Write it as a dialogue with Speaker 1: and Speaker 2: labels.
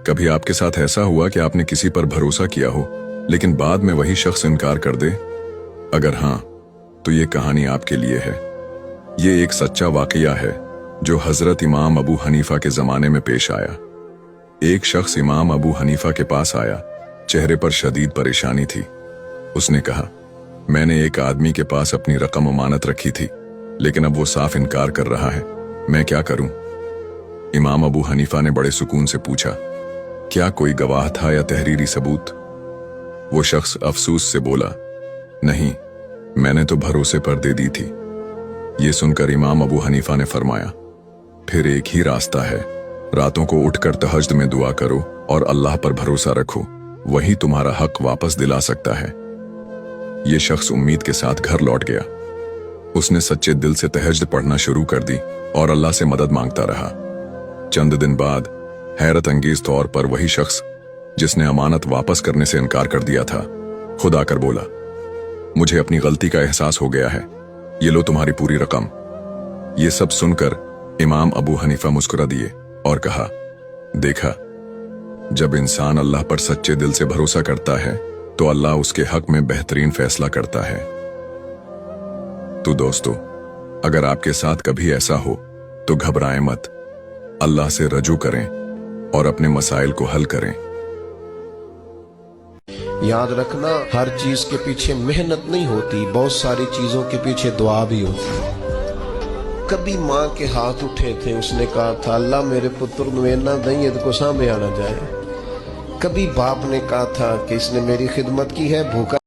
Speaker 1: कभी आपके साथ ऐसा हुआ कि आपने किसी पर भरोसा किया हो लेकिन बाद में वही शख्स इनकार कर दे? अगर हाँ, तो ये कहानी आपके लिए है। ये एक सच्चा वाकया है जो हजरत इमाम अबू हनीफा के जमाने में पेश आया। एक शख्स इमाम अबू हनीफा के पास आया, चेहरे पर शदीद परेशानी थी। उसने कहा, मैंने एक आदमी के पास अपनी रकम अमानत रखी थी लेकिन अब वो साफ इनकार कर रहा है, मैं क्या करूं? इमाम अबू हनीफा ने बड़े सुकून से पूछा, क्या कोई गवाह था या तहरीरी सबूत? वो शख्स अफसोस से बोला, नहीं, मैंने तो भरोसे पर दे दी थी। ये सुनकर इमाम अबू हनीफा ने फरमाया, फिर एक ही रास्ता है, रातों को उठकर तहज्जुद में दुआ करो और अल्लाह पर भरोसा रखो, वही तुम्हारा हक वापस दिला सकता है। ये शख्स उम्मीद के साथ घर लौट गया। उसने सच्चे दिल से तहज्जुद पढ़ना शुरू कर दी और अल्लाह से मदद मांगता रहा। चंद दिन बाद हैरत अंगेज तौर पर वही शख्स जिसने अमानत वापस करने से इनकार कर दिया था, खुद आकर बोला, मुझे अपनी गलती का एहसास हो गया है, ये लो तुम्हारी पूरी रकम। ये सब सुनकर इमाम अबू हनीफा मुस्कुरा दिए और कहा, देखा, जब इंसान अल्लाह पर सच्चे दिल से भरोसा करता है तो अल्लाह उसके हक में बेहतरीन फैसला करता है। तो दोस्तों, अगर आपके साथ कभी ऐसा हो तो घबराएं मत, अल्लाह से रजू करें और अपने मसाइल को हल करें।
Speaker 2: याद रखना, हर चीज के पीछे मेहनत नहीं होती, बहुत सारी चीजों के पीछे दुआ भी होती है। कभी माँ के हाथ उठे थे, उसने कहा था, अल्लाह मेरे पुत्र ਨੂੰ ਇੰਨਾ ਦਈਏ को सामने आना जाए। कभी बाप ने कहा था कि इसने मेरी खिदमत की है, भूखा